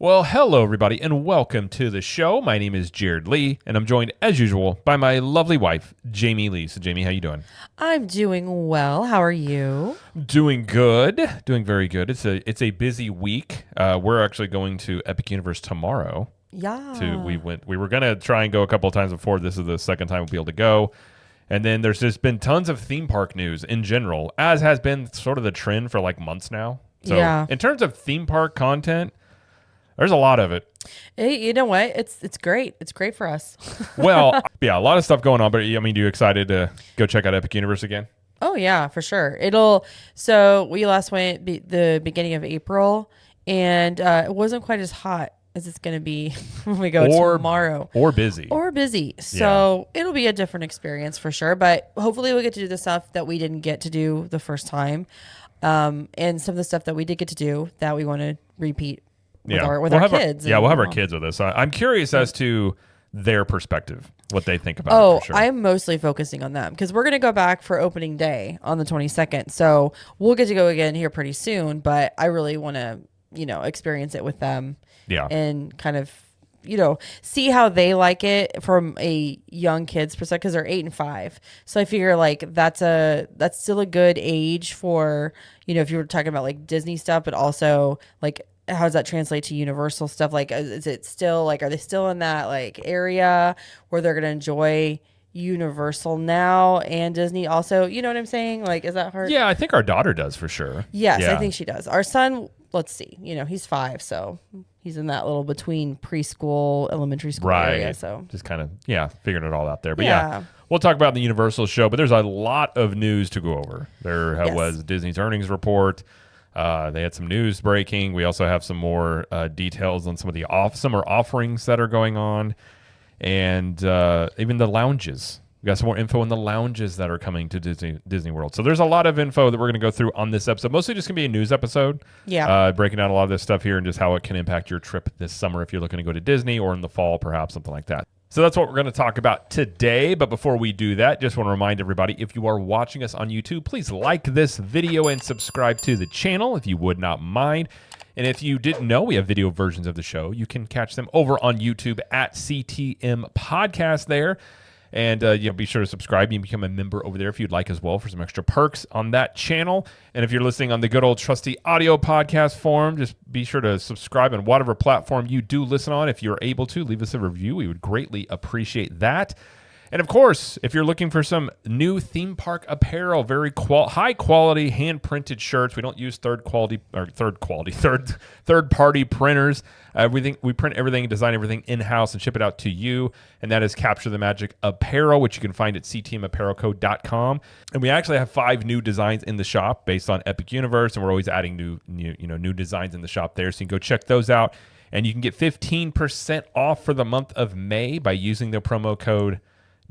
Well, hello, everybody, and welcome to the show. My name is Jared Lee, and I'm joined, as usual, by my lovely wife, Jamie Lee. So, Jamie, how you doing? I'm doing well. How are you? Doing good. Doing very good. It's a busy week. We're actually going to Epic Universe tomorrow. Yeah. We were gonna try and go a couple of times before. This is the second time we'll be able to go. And then there's just been tons of theme park news in general, as has been sort of the trend for like months now. So, Yeah. in terms of theme park content, there's a lot of it. Hey, you know what? It's great. It's great for us. Well, yeah, a lot of stuff going on, but I mean, you excited to go check out Epic Universe again? Oh yeah, for sure. So we last went the beginning of April, and it wasn't quite as hot as it's going to be when we go tomorrow. Or busy. Or busy. So it'll be a different experience for sure. But hopefully we'll get to do the stuff that we didn't get to do the first time, and some of the stuff that we did get to do that we want to repeat. With our kids. We'll have our kids with us. I'm curious as to their perspective, what they think about it. Oh, for sure. I'm mostly focusing on them because we're going to go back for opening day on the 22nd. So we'll get to go again here pretty soon, but I really want to, experience it with them. Yeah. And kind of, see how they like it from a young kid's perspective because they're 8 and 5. So I figure like that's still a good age for, if you were talking about like Disney stuff, but also like, how does that translate to Universal stuff? Like, is it still like, are they still in that like area where they're going to enjoy Universal now and Disney also? You know what I'm saying? Like, is that hard? Yeah, I think our daughter does for sure. Yes, yeah. I think she does. Our son, let's see, he's 5. So he's in that little between preschool, elementary school area. So just kind of, figuring it all out there. But yeah, we'll talk about the Universal show, but there's a lot of news to go over. There was Disney's earnings report. They had some news breaking. We also have some more details on some of the summer offerings that are going on, and even the lounges. We got some more info on the lounges that are coming to Disney World. So there's a lot of info that we're going to go through on this episode. Mostly just going to be a news episode. Yeah. Breaking down a lot of this stuff here and just how it can impact your trip this summer if you're looking to go to Disney or in the fall, perhaps something like that. So that's what we're going to talk about today. But before we do that, just want to remind everybody, if you are watching us on YouTube, please like this video and subscribe to the channel if you would not mind. And if you didn't know, we have video versions of the show. You can catch them over on YouTube at CTM Podcast there. And be sure to subscribe and become a member over there if you'd like as well for some extra perks on that channel. And if you're listening on the good old trusty audio podcast form, just be sure to subscribe on whatever platform you do listen on. If you're able to, leave us a review. We would greatly appreciate that. And of course, if you're looking for some new theme park apparel, very high quality hand printed shirts, we don't use third party printers. We print everything, design everything in house, and ship it out to you. And that is Capture the Magic Apparel, which you can find at ctmapparelco.com. And we actually have 5 new designs in the shop based on Epic Universe, and we're always adding new designs in the shop there. So you can go check those out, and you can get 15% off for the month of May by using the promo code.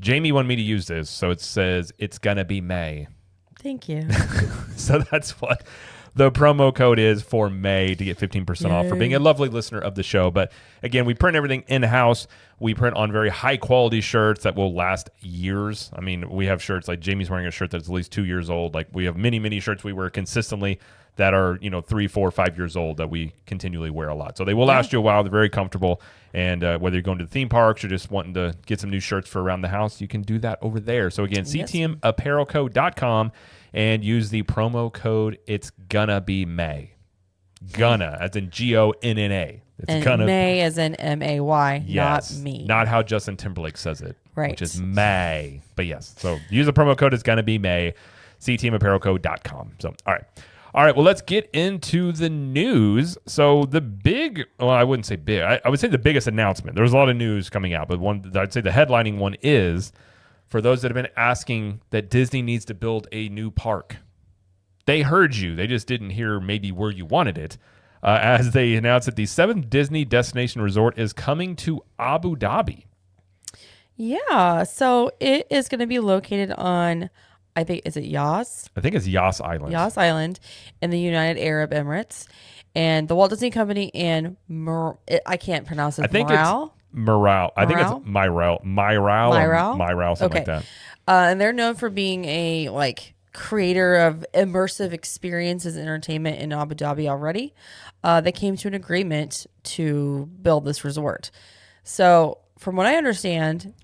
Jamie wanted me to use this, so it says it's gonna be May. Thank you. So that's what the promo code is for May to get 15% off for being a lovely listener of the show. But again, we print everything in-house. We print on very high-quality shirts that will last years. I mean, we have shirts like Jamie's wearing a shirt that's at least 2 years old. Like we have many, many shirts we wear consistently that are 3, 4, 5 years old that we continually wear a lot. So they will last you a while. They're very comfortable. And whether you're going to the theme parks or just wanting to get some new shirts for around the house, you can do that over there. So again, ctmapparelco.com and use the promo code It's Gonna Be May. Gonna, as in Gonna. It's gonna May as in May, yes, not me. Not how Justin Timberlake says it, right? Which is May. But yes, so use the promo code It's Gonna Be May. ctmapparelco.com. So all right, well, let's get into the news. So I wouldn't say big. I would say the biggest announcement. There's a lot of news coming out, but I'd say the headlining one is, for those that have been asking, that Disney needs to build a new park. They heard you. They just didn't hear maybe where you wanted it. As they announced that the 7th Disney Destination Resort is coming to Abu Dhabi. Yeah, so it is going to be located on, I think, is it Yas? I think it's Yas Island. Yas Island in the United Arab Emirates. And the Walt Disney Company and I can't pronounce it. I think it's Morale. I think it's Myral, something like that. And they're known for being a creator of immersive experiences and entertainment in Abu Dhabi already. They came to an agreement to build this resort. So, from what I understand,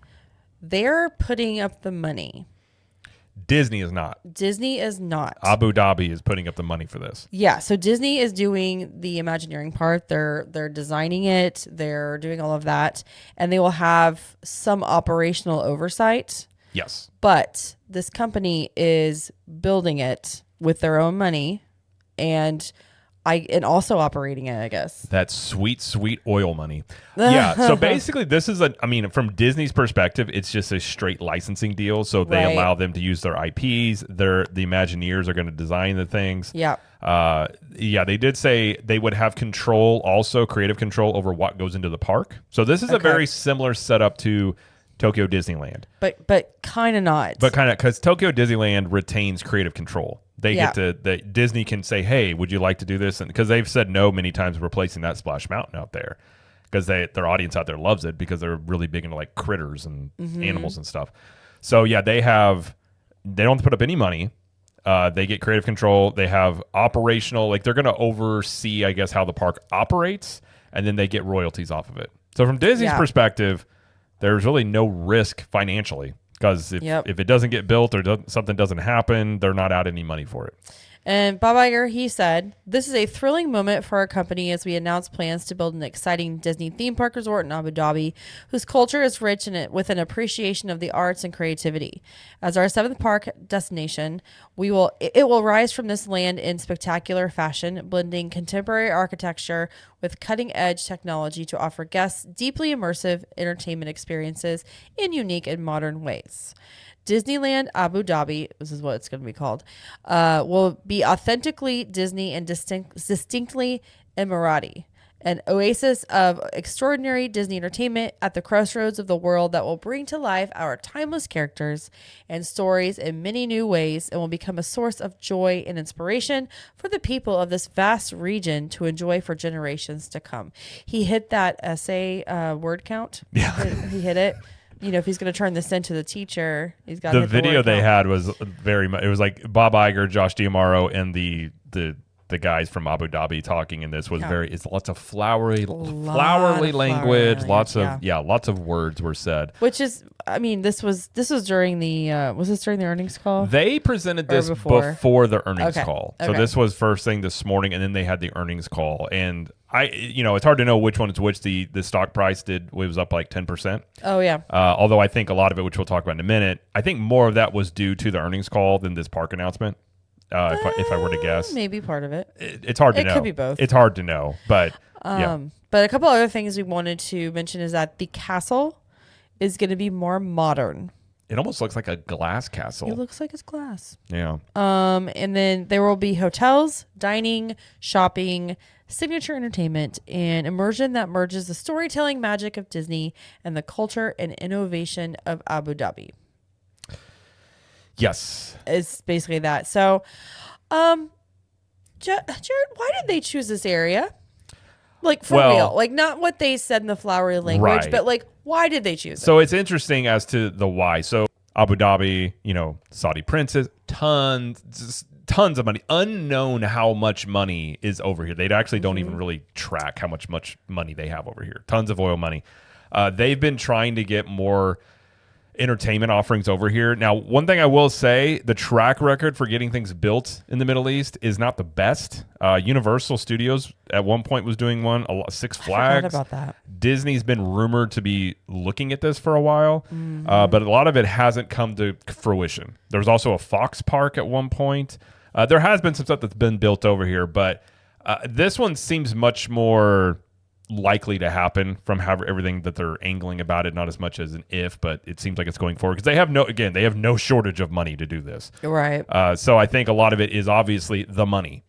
they're putting up the money. Disney is not. Disney is not. Abu Dhabi is putting up the money for this. Yeah, so Disney is doing the Imagineering part. They're designing it. They're doing all of that, and they will have some operational oversight. Yes. But this company is building it with their own money and also operating it, I guess. That sweet, sweet oil money. Yeah. So basically this is from Disney's perspective, it's just a straight licensing deal. So they allow them to use their IPs. The Imagineers are going to design the things. Yeah. They did say they would have control, also creative control over what goes into the park. So this is a very similar setup to Tokyo Disneyland. But kind of not. But kind of, because Tokyo Disneyland retains creative control. They get to, Disney can say, hey, would you like to do this? And because they've said no many times replacing that Splash Mountain out there. Because their audience out there loves it because they're really big into like critters and animals and stuff. So yeah, they don't have to put up any money. They get creative control. They have operational, like they're going to oversee, I guess, how the park operates, and then they get royalties off of it. So from Disney's perspective, there's really no risk financially because if it doesn't get built or something doesn't happen, they're not out any money for it. And Bob Iger, he said, "This is a thrilling moment for our company as we announce plans to build an exciting Disney theme park resort in Abu Dhabi, whose culture is rich in it with an appreciation of the arts and creativity. As our seventh park destination, it will rise from this land in spectacular fashion, blending contemporary architecture with cutting-edge technology to offer guests deeply immersive entertainment experiences in unique and modern ways. Disneyland Abu Dhabi, this is what it's going to be called, will be authentically Disney and distinctly Emirati, an oasis of extraordinary Disney entertainment at the crossroads of the world that will bring to life our timeless characters and stories in many new ways and will become a source of joy and inspiration for the people of this vast region to enjoy for generations to come." He hit that essay word count. Yeah. He hit it. You know, if he's going to turn this into the teacher, he's got the video they had was very much. It was like Bob Iger, Josh D'Amaro, and the guys from Abu Dhabi talking. In this was it's lots of flowery language. Lots of words were said. Which is, I mean, this was during the was this during the earnings call? They presented this before the earnings call. So this was first thing this morning, and then they had the earnings call. And it's hard to know which one is which. The stock price was up like 10%. Oh yeah. Although I think a lot of it, which we'll talk about in a minute, I think more of that was due to the earnings call than this park announcement. If I were to guess, maybe part of it. It's hard to know. It could be both. It's hard to know, but But a couple other things we wanted to mention is that the castle is going to be more modern. It almost looks like a glass castle. It looks like it's glass. Yeah. And then there will be hotels, dining, shopping, signature entertainment, and immersion that merges the storytelling magic of Disney and the culture and innovation of Abu Dhabi. Yes. It's basically that. So, Jared, why did they choose this area? Like, for real. Like, not what they said in the flowery language, but like, why did they choose it? So it's interesting as to the why. So Abu Dhabi, Saudi princes, tons of money. Unknown how much money is over here. They actually don't even really track how much money they have over here. Tons of oil money. They've been trying to get more entertainment offerings over here. Now, one thing I will say, the track record for getting things built in the Middle East is not the best. Universal Studios at one point was doing one. Six Flags. I forgot about that. Disney's been rumored to be looking at this for a while, but a lot of it hasn't come to fruition. There was also a Fox Park at one point. There has been some stuff that's been built over here, but this one seems much more likely to happen from everything that they're angling about it. Not as much as an if, but it seems like it's going forward because they have no shortage of money to do this. Right. So I think a lot of it is obviously the money,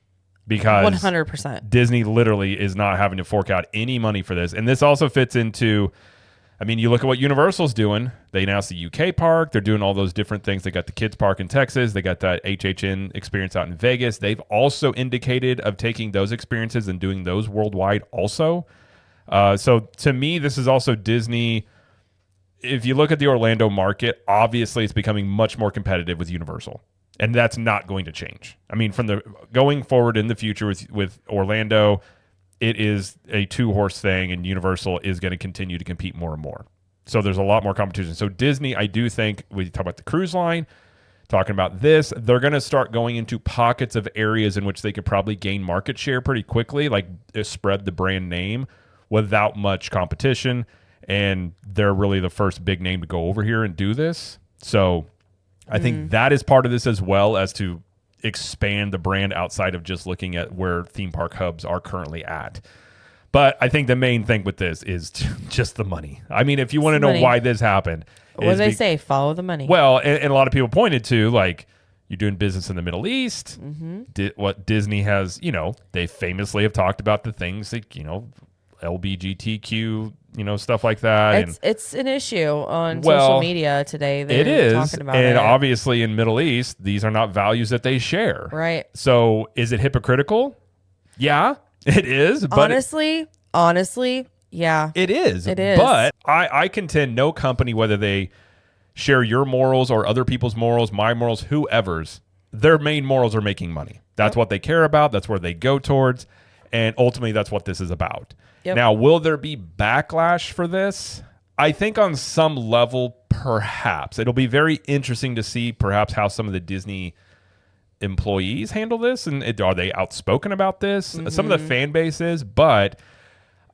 because 100% Disney literally is not having to fork out any money for this. And this also fits into, you look at what Universal's doing. They announced the UK park. They're doing all those different things. They got the kids park in Texas. They got that HHN experience out in Vegas. They've also indicated of taking those experiences and doing those worldwide also. So to me, this is also Disney. If you look at the Orlando market, obviously it's becoming much more competitive with Universal. And that's not going to change. I mean, from the going forward in the future with Orlando, it is a 2-horse thing, and Universal is going to continue to compete more and more. So there's a lot more competition. So Disney, I do think, we talk about the cruise line, talking about this, they're going to start going into pockets of areas in which they could probably gain market share pretty quickly, like spread the brand name without much competition. And they're really the first big name to go over here and do this. So I think that is part of this, as well as to expand the brand outside of just looking at where theme park hubs are currently at. But I think the main thing with this is just the money. I mean, if you want to know why this happened. What do they say? Follow the money. Well, and a lot of people pointed to, like, you're doing business in the Middle East. What Disney has, they famously have talked about the things like, LBGTQ, stuff like that. It's an issue on social media today. It is. Talking about and it. obviously in Middle East, these are not values that they share. Right. So is it hypocritical? Yeah, it is. But honestly, yeah. It is. It is. But I contend no company, whether they share your morals or other people's morals, my morals, whoever's, their main morals are making money. That's what they care about. That's where they go towards. And ultimately, that's what this is about. Yep. Now, will there be backlash for this? I think on some level, perhaps. It'll be very interesting to see perhaps how some of the Disney employees handle this. And are they outspoken about this? Some of the fan base is, but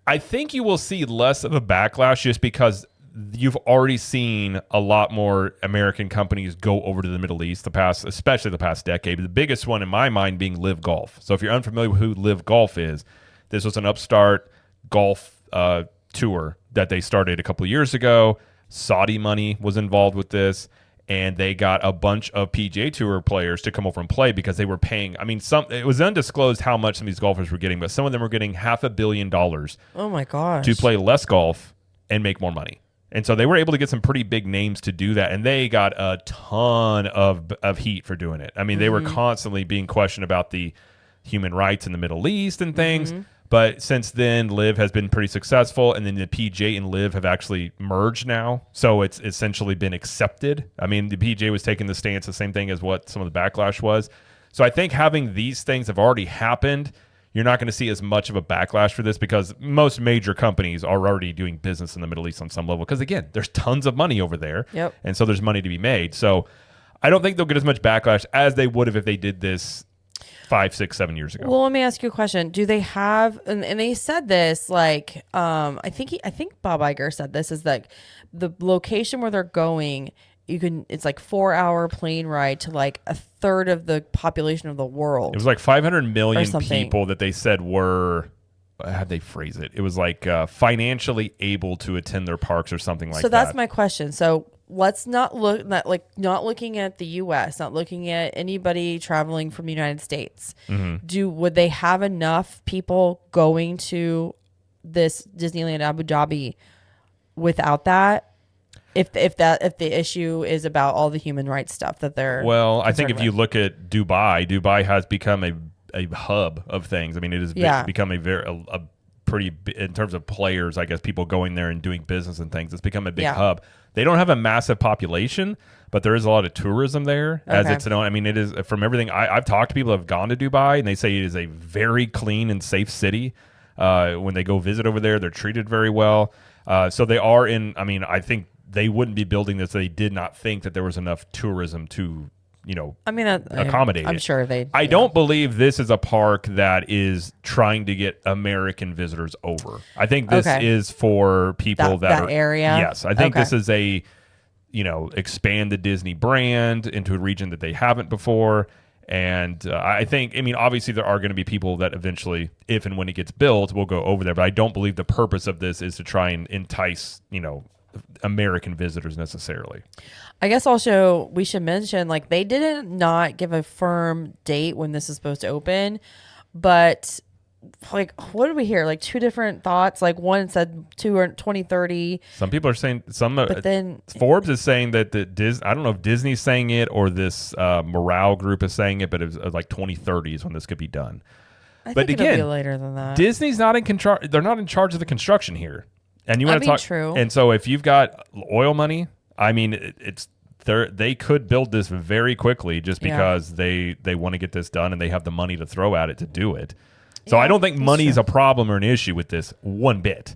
I think you will see less of a backlash just because you've already seen a lot more American companies go over to the Middle East especially the past decade. But the biggest one in my mind being Live Golf. So if you're unfamiliar with who Live Golf is, this was an upstart golf tour that they started a couple of years ago. Saudi money was involved with this, and they got a bunch of PGA Tour players to come over and play because they were paying. I mean, it was undisclosed how much some of these golfers were getting, but some of them were getting $500 million. Oh my gosh! To play less golf and make more money. And so they were able to get some pretty big names to do that, and they got a ton of heat for doing it. I mean, they were constantly being questioned about the human rights in the Middle East and things. But since then, Live has been pretty successful, and then the PJ and Live have actually merged now. So it's essentially been accepted. I mean, the PJ was taking the stance, the same thing as what some of the backlash was. So I think having these things have already happened, you're not going to see as much of a backlash for this because most major companies are already doing business in the Middle East on some level. Because, again, there's tons of money over there. Yep. And so there's money to be made. So I don't think they'll get as much backlash as they would have if they did this 5, 6, 7 years ago. Well, let me ask you a question. Do they have, and they said this, like, I think Bob Iger said this, is like the location where they're going, it's like 4-hour plane ride to like a third of the population of the world. It was like 500 million people that they said were, how'd they phrase it? It was like financially able to attend their parks or something like that. So that's my question. So let's not looking at the U.S., not looking at anybody traveling from the United States. Would they have enough people going to this Disneyland Abu Dhabi without that? If the issue is about all the human rights stuff that they're I think if you look at Dubai has become a hub of things. I mean, it has become a pretty, in terms of players, I guess, people going there and doing business and things. It's become a big hub. They don't have a massive population, but there is a lot of tourism there as its own. I mean, it is, from everything I've talked to people who have gone to Dubai, and they say it is a very clean and safe city. When they go visit over there, they're treated very well. So they are I think they wouldn't be building this if they did not think that there was enough tourism to, accommodate I'm it. sure I don't believe this is a park that is trying to get American visitors over. I think this is for people that are area. Yes, I think this is a, expand the Disney brand into a region that they haven't before. And I think, obviously there are going to be people that eventually, if and when it gets built, will go over there. But I don't believe the purpose of this is to try and entice, American visitors necessarily. I guess also we should mention, like, they didn't not give a firm date when this is supposed to open, but like, what did we hear? Like, two different thoughts. Like, one said 2030. Some people are saying but then Forbes is saying that I don't know if Disney's saying it or this morale group is saying it, but it was like 2030 is when this could be done. I think it'll be later than that. Disney's not in control. They're not in charge of the construction here. And you want to talk true. And so if you've got oil money, it's they could build this very quickly just Yeah. because they want to get this done and they have the money to throw at it to do it. So Yeah, I don't think that's money is true. a problem or an issue with this one bit.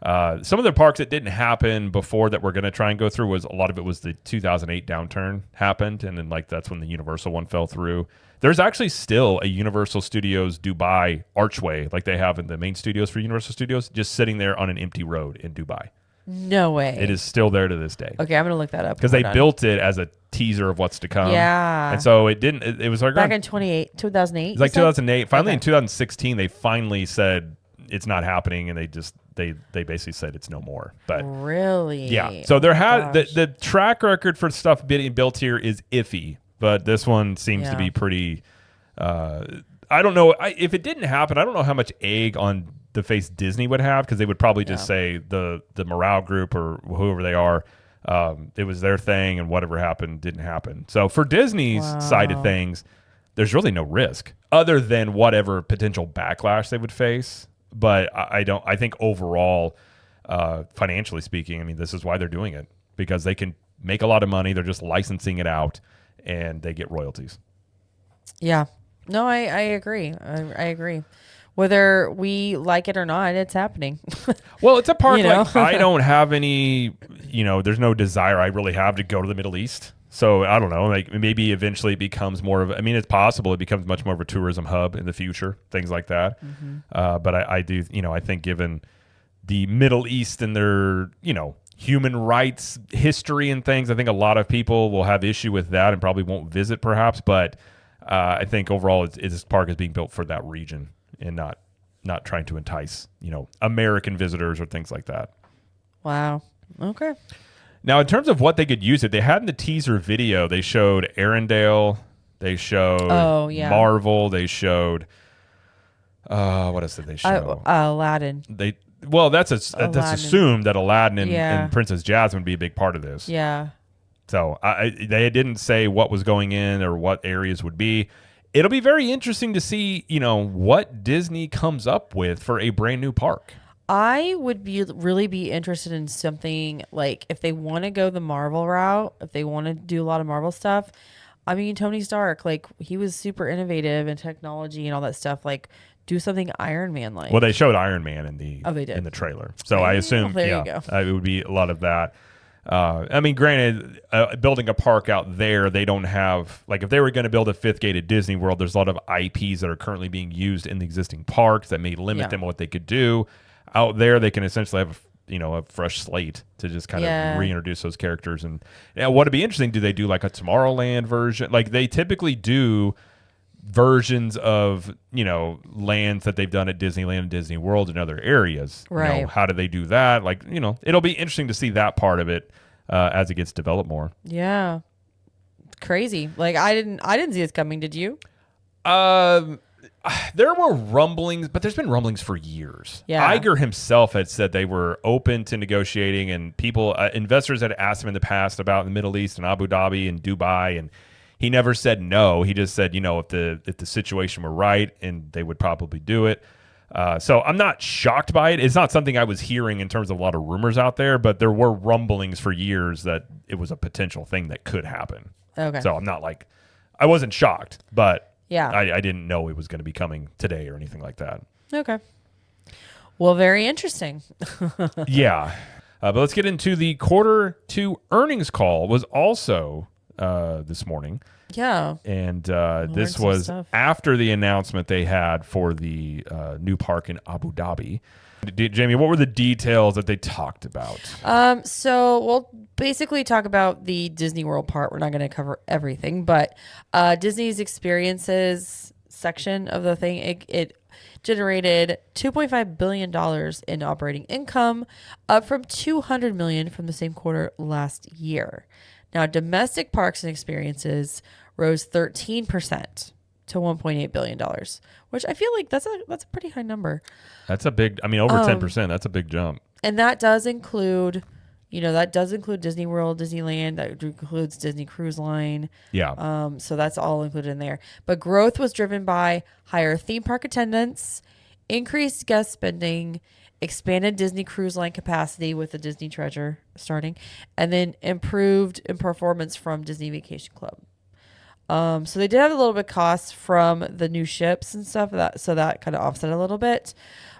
Some of the parks that didn't happen before that we're going to try and go through was a lot of it was the 2008 downturn happened. And then like that's when the Universal one fell through. There's actually still a Universal Studios Dubai archway like they have in the main studios for Universal Studios just sitting there on an empty road in Dubai. No way. It is still there to this day. Okay, I'm gonna look that up Because when they we're done. built it as a teaser of what's to come. Yeah. And so it didn't, it was like, back around, in 2008. it's like 2008. Finally Okay. in 2016, they finally said it's not happening. And they basically said it's no more. But Really? yeah. So there Oh my had gosh. the track record for stuff being built here is iffy. But this one seems to Yeah. be pretty, I don't know. If it didn't happen, I don't know how much egg on the face Disney would have because they would probably just say the morale group or whoever they are, it was their thing and whatever happened didn't happen. So for Disney's side of things, there's really no risk other than whatever potential backlash they would face. But I think overall, financially speaking, I mean, this is why they're doing it because they can make a lot of money. They're just licensing it out and they get royalties. Yeah. No, I agree. I agree. Whether we like it or not, it's happening. Well, it's a park You know? like I don't have any, there's no desire I really have to go to the Middle East. So I don't know, like maybe eventually it becomes more of, I mean, it's possible it becomes much more of a tourism hub in the future, things like that. But I do, I think given the Middle East and their, human rights history and things, I think a lot of people will have issue with that and probably won't visit perhaps. But I think overall this park is being built for that region and not trying to entice, American visitors or things like that. Wow. Okay. Now, in terms of what they could use it, they had in the teaser video, they showed Arendelle, they showed Marvel, they showed what else did they show? Aladdin. That's assumed that Aladdin and Princess Jasmine would be a big part of this. Yeah. So they didn't say what was going in or what areas would be. It'll be very interesting to see, what Disney comes up with for a brand new park. I would really be interested in something like if they want to go the Marvel route, if they want to do a lot of Marvel stuff. I mean, Tony Stark, like he was super innovative in technology and all that stuff. Like, do something Iron Man like. Well, they showed Iron Man in the they did. in the trailer, so I assume there you go. It would be a lot of that. I mean, granted, building a park out there, they don't have like if they were going to build a fifth gate at Disney World, there's a lot of IPs that are currently being used in the existing parks that may limit them on what they could do. Out there, they can essentially have a fresh slate to just kind of reintroduce those characters. And what'd be interesting, do they do like a Tomorrowland version? Like they typically do versions of lands that they've done at Disneyland and Disney World and other areas. Right. How do they do that? Like it'll be interesting to see that part of it as it gets developed more. Yeah. Crazy. Like I didn't see this coming. Did you? There were rumblings, but there's been rumblings for years. Yeah. Iger himself had said they were open to negotiating, and people, investors had asked him in the past about the Middle East and Abu Dhabi and Dubai, and he never said no. He just said, if the situation were right, and they would probably do it. So I'm not shocked by it. It's not something I was hearing in terms of a lot of rumors out there, but there were rumblings for years that it was a potential thing that could happen. Okay. So I'm not like, I wasn't shocked, but Yeah. I didn't know it was going to be coming today or anything like that. Okay. Well, very interesting. Yeah. But let's get into the quarter two earnings call was also this morning. Yeah. And this some was stuff. after the announcement they had for the new park in Abu Dhabi. Jamie, what were the details that they talked about? So we'll basically talk about the Disney World part. We're not going to cover everything, but Disney's experiences section of the thing, it generated $2.5 billion in operating income, up from $200 million from the same quarter last year. Now, domestic parks and experiences rose 13% to $1.8 billion, which I feel like that's a pretty high number. That's a big, over 10%. That's a big jump. And that does include, Disney World, Disneyland. That includes Disney Cruise Line. Yeah. So that's all included in there. But growth was driven by higher theme park attendance, increased guest spending, expanded Disney Cruise Line capacity with the Disney Treasure starting, and then improved in performance from Disney Vacation Club. So they did have a little bit of costs from the new ships and stuff, so that kind of offset a little bit.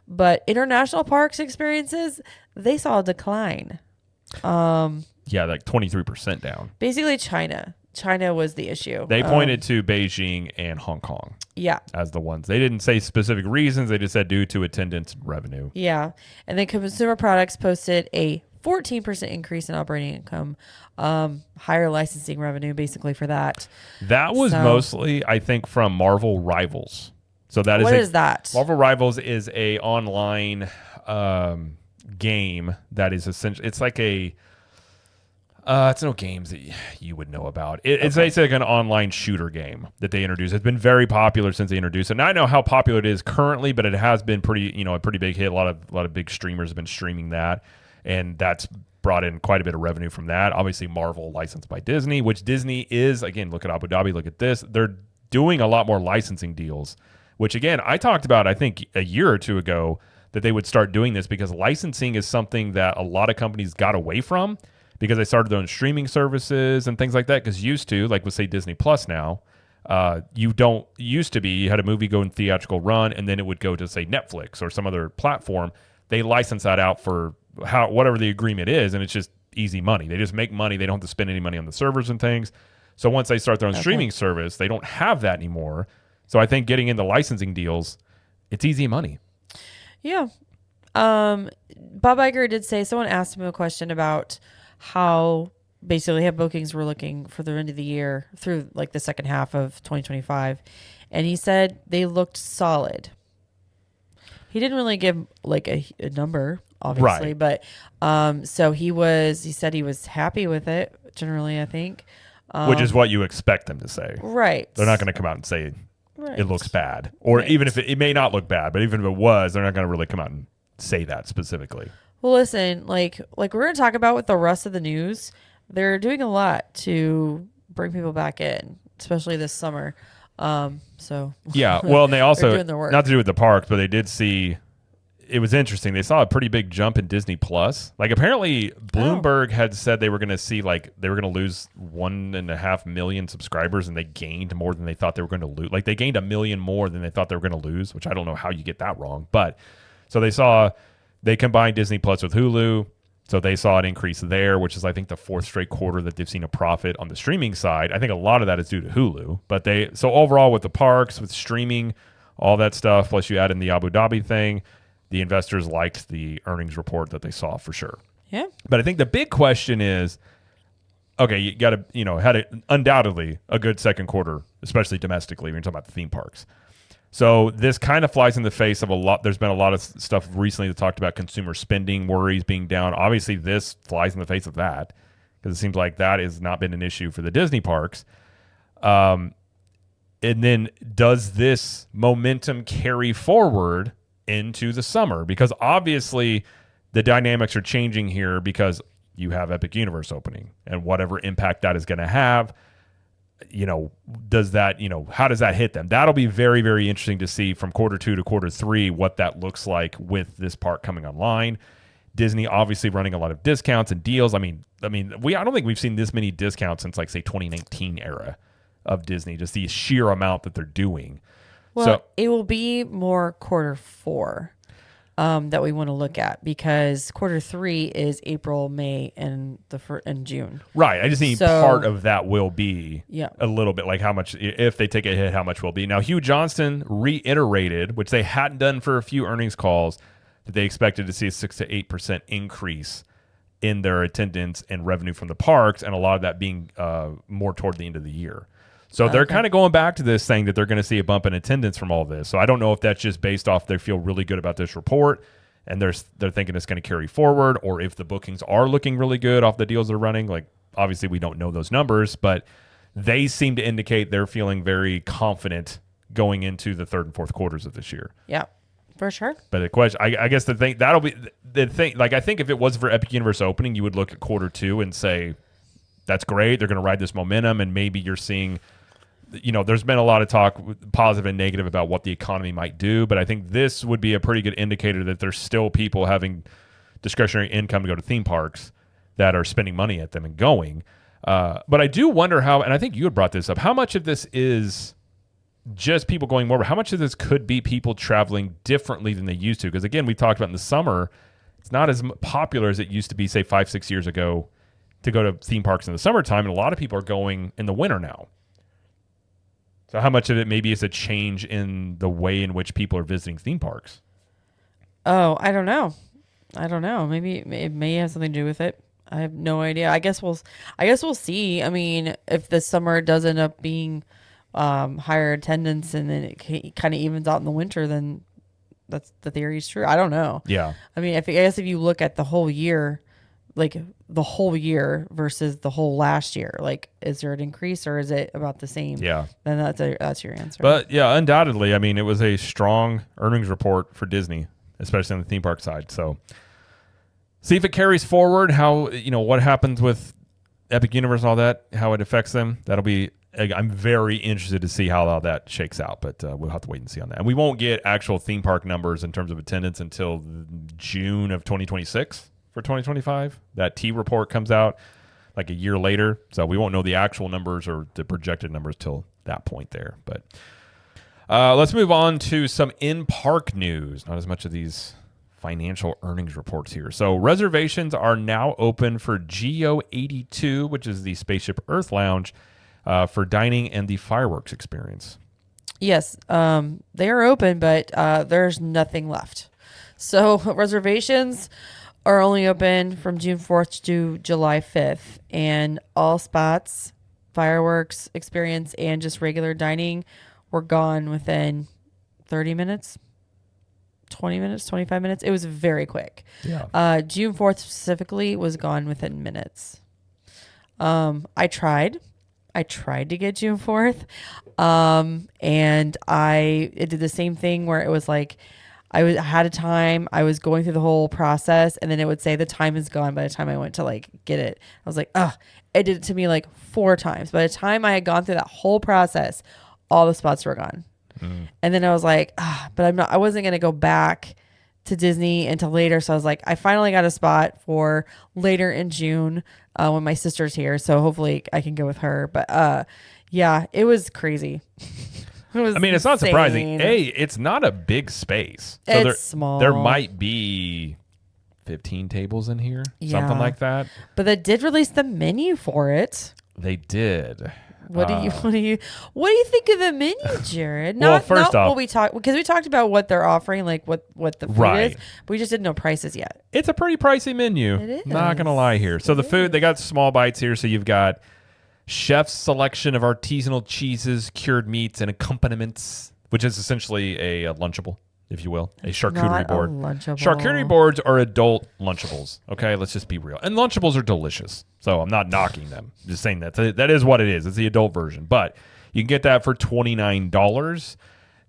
But international parks experiences, they saw a decline. Yeah, like 23% down. Basically, China was the issue. They pointed to Beijing and Hong Kong. Yeah. As the ones. They didn't say specific reasons. They just said due to attendance and revenue. Yeah. And then consumer products posted a 14% increase in operating income, higher licensing revenue basically for that. That was mostly, I think, from Marvel Rivals. So that is what is that? Marvel Rivals is a online game that is essentially, it's like a, it's no games that you would know about. It's basically like an online shooter game that they introduced. It's been very popular since they introduced it. Now I know how popular it is currently, but it has been a pretty big hit. A lot of big streamers have been streaming that, and that's brought in quite a bit of revenue from that. Obviously, Marvel licensed by Disney, which Disney is, again, look at Abu Dhabi, look at this. They're doing a lot more licensing deals, which again, I talked about, I think a year or two ago, that they would start doing this because licensing is something that a lot of companies got away from, because they started their own streaming services and things like that. Because used to, like let's say Disney Plus now, used to be you had a movie go in theatrical run and then it would go to say Netflix or some other platform. They license that out for whatever the agreement is, and it's just easy money. They just make money. They don't have to spend any money on the servers and things. So once they start their own streaming service, they don't have that anymore. So I think getting into licensing deals, it's easy money. Yeah. Bob Iger did say, someone asked him a question about how bookings were looking for the end of the year through like the second half of 2025. And he said they looked solid. He didn't really give like a number, obviously, right. But so he said he was happy with it generally, I think. Which is what you expect them to say. Right. They're not going to come out and say it looks bad. Or even if it may not look bad, but even if it was, they're not going to really come out and say that specifically. Well, listen, like we're going to talk about with the rest of the news, they're doing a lot to bring people back in, especially this summer. So yeah, well, and they also, doing their work. not to do with the parks, but they did see, it was interesting. They saw a pretty big jump in Disney Plus. Like apparently Bloomberg had said they were going to see they were going to lose 1.5 million subscribers, and they gained more than they thought they were going to lose. Like they gained 1 million more than they thought they were going to lose, which I don't know how you get that wrong. But so they combined Disney Plus with Hulu. So they saw an increase there, which is, I think, the fourth straight quarter that they've seen a profit on the streaming side. I think a lot of that is due to Hulu. But so overall with the parks, with streaming, all that stuff, plus you add in the Abu Dhabi thing, the investors liked the earnings report that they saw for sure. Yeah. But I think the big question is, okay, you got to, had undoubtedly a good second quarter, especially domestically when you're talking about the theme parks. So this kind of flies in the face of a lot. There's been a lot of stuff recently that talked about consumer spending worries being down. Obviously, this flies in the face of that because it seems like that has not been an issue for the Disney parks. And then does this momentum carry forward into the summer? Because obviously the dynamics are changing here because you have Epic Universe opening and whatever impact that is going to have. Does that, how does that hit them? That'll be very, very interesting to see from quarter 2 to quarter 3 what that looks like with this park coming online. Disney obviously running a lot of discounts and deals. I don't think we've seen this many discounts since, like, say, 2019 era of Disney, just the sheer amount that they're doing. Well, it will be more quarter 4 that we want to look at, because quarter 3 is April, May, and June. Right. I just think part of that will be a little bit like how much, if they take a hit, how much will be. Now, Hugh Johnston reiterated, which they hadn't done for a few earnings calls, that they expected to see a 6 to 8% increase in their attendance and revenue from the parks, and a lot of that being more toward the end of the year. So they're kind of going back to this, saying that they're going to see a bump in attendance from all this. So I don't know if that's just based off they feel really good about this report and they're thinking it's going to carry forward, or if the bookings are looking really good off the deals they're running. Like, obviously we don't know those numbers, but they seem to indicate they're feeling very confident going into the third and fourth quarters of this year. Yeah, for sure. But the question, I guess the thing, that'll be the thing. Like, I think if it was for Epic Universe opening, you would look at quarter 2 and say, that's great. They're going to ride this momentum, and maybe you're seeing there's been a lot of talk, positive and negative, about what the economy might do, but I think this would be a pretty good indicator that there's still people having discretionary income to go to theme parks that are spending money at them and going. But I do wonder how, and I think you had brought this up, how much of this is just people going more, but how much of this could be people traveling differently than they used to? Because again, we talked about in the summer, it's not as popular as it used to be, say 5-6 years ago, to go to theme parks in the summertime, and a lot of people are going in the winter now. So how much of it maybe is a change in the way in which people are visiting theme parks? Oh, I don't know. Maybe it may have something to do with it. I have no idea. I guess we'll see. I mean, if the summer does end up being higher attendance and then it kind of evens out in the winter, then that's the theory is true. I don't know. Yeah. I mean, I guess if you look at the whole year, like the whole year versus the whole last year, like is there an increase or is it about the same? Yeah. Then that's your answer. But yeah, undoubtedly, I mean, it was a strong earnings report for Disney, especially on the theme park side. So see if it carries forward, how, what happens with Epic Universe and all that, how it affects them. I'm very interested to see how all that shakes out, but we'll have to wait and see on that. And we won't get actual theme park numbers in terms of attendance until June of 2026 for 2025. That T report comes out like a year later, so we won't know the actual numbers or the projected numbers till that point there. But let's move on to some in-park news, not as much of these financial earnings reports here. So reservations are now open for GO 82, which is the Spaceship Earth Lounge, for dining and the fireworks experience. Yes, they are open, but there's nothing left. So reservations are only open from June 4th to July 5th, and all spots, fireworks experience, and just regular dining were gone within 30 minutes, 20 minutes, 25 minutes. It was very quick. Yeah. June 4th specifically was gone within minutes. I tried to get June 4th. And it did the same thing where it was like, I had a time, I was going through the whole process, and then it would say the time is gone by the time I went to like get it. I was like, it did it to me like 4 times. By the time I had gone through that whole process, all the spots were gone. And then I was like, but I wasn't going to go back to Disney until later. So I was like, I finally got a spot for later in June when my sister's here. So hopefully I can go with her. But yeah, it was crazy. It's not surprising. It's not a big space. So it's small. There might be 15 tables in here, something like that. But they did release the menu for it. They did. What do you think of the menu, Jared? First off, because we talked about what they're offering, like what the food is, but we just didn't know prices yet. It's a pretty pricey menu. It is. Not gonna lie here. So the food, they got small bites here. So you've got chef's selection of artisanal cheeses, cured meats, and accompaniments, which is essentially a Lunchable, if you will, a charcuterie board. Charcuterie boards are adult Lunchables. Okay, let's just be real. And Lunchables are delicious, so I'm not knocking them. I'm just saying that is what it is. It's the adult version, but you can get that for $29.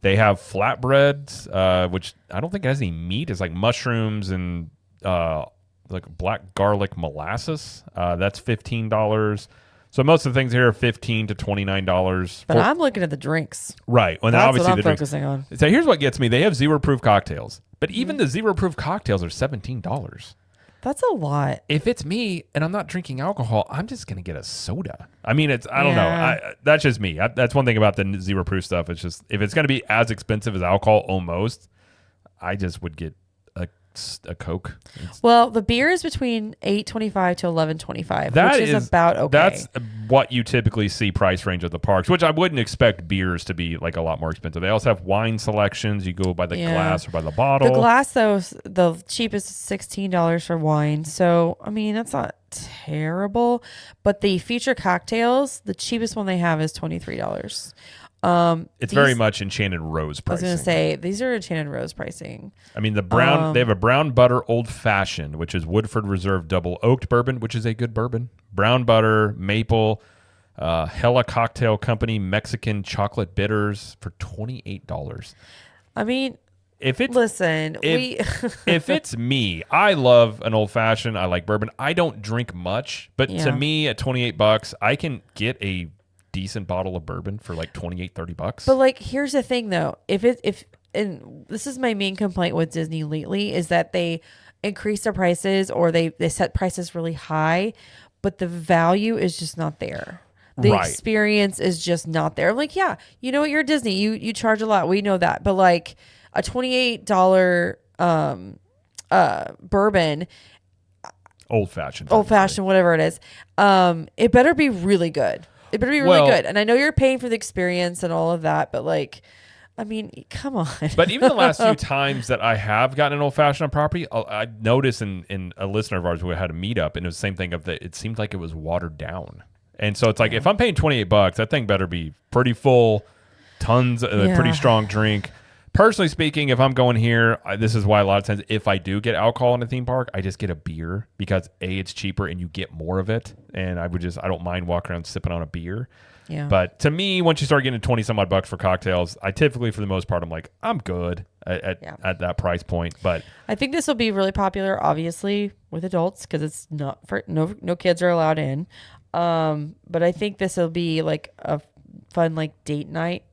They have flatbreads, which I don't think it has any meat. It's like mushrooms and like black garlic molasses. That's $15. So most of the things here are $15 to $29. But I'm looking at the drinks. Right. Well, that's obviously what I'm focusing on. So here's what gets me. They have zero-proof cocktails. But even the zero-proof cocktails are $17. That's a lot. If it's me and I'm not drinking alcohol, I'm just going to get a soda. I don't know. That's just me. That's one thing about the zero-proof stuff. It's just, if it's going to be as expensive as alcohol almost, I just would get a Coke. Well, the beer is between $8.25 to $11.25, which is about okay. That's what you typically see price range of the parks, which I wouldn't expect beers to be like a lot more expensive. They also have wine selections. You go by the glass or by the bottle. The glass, though, the cheapest is $16 for wine. So, that's not terrible. But the feature cocktails, the cheapest one they have is $23. It's very much Enchanted Rose pricing. I was going to say, these are Enchanted Rose pricing. The brown, they have a brown butter old fashioned, which is Woodford Reserve double oaked bourbon, which is a good bourbon. Brown butter, maple, Hella Cocktail Company, Mexican chocolate bitters for $28. If it's me, I love an old fashioned. I like bourbon. I don't drink much, but to me at $28, I can get a decent bottle of bourbon for like $28-$30. But like, here's the thing though. And this is my main complaint with Disney lately is that they increase their prices or they set prices really high, but the value is just not there. The Right. experience is just not there. I'm like, yeah, you know what? You're Disney. You charge a lot. We know that. But like a $28 bourbon, Old fashioned, whatever it is, it better be really good. It better be really good. And I know you're paying for the experience and all of that, but like, I mean, come on. But even the last few times that I have gotten an old fashioned on property, I noticed in a listener of ours we had a meetup, and it was the same thing of that. It seemed like it was watered down, and so it's like if I'm paying $28, that thing better be pretty full, tons, a pretty strong drink. Personally speaking, if I'm going here, this is why a lot of times if I do get alcohol in a theme park, I just get a beer because it's cheaper and you get more of it, and I don't mind walking around sipping on a beer. Yeah. But to me, once you start getting 20 some odd bucks for cocktails, I typically, for the most part, I'm like, I'm good at that price point. But I think this will be really popular, obviously, with adults because it's not for no kids are allowed in. But I think this will be like a fun like date night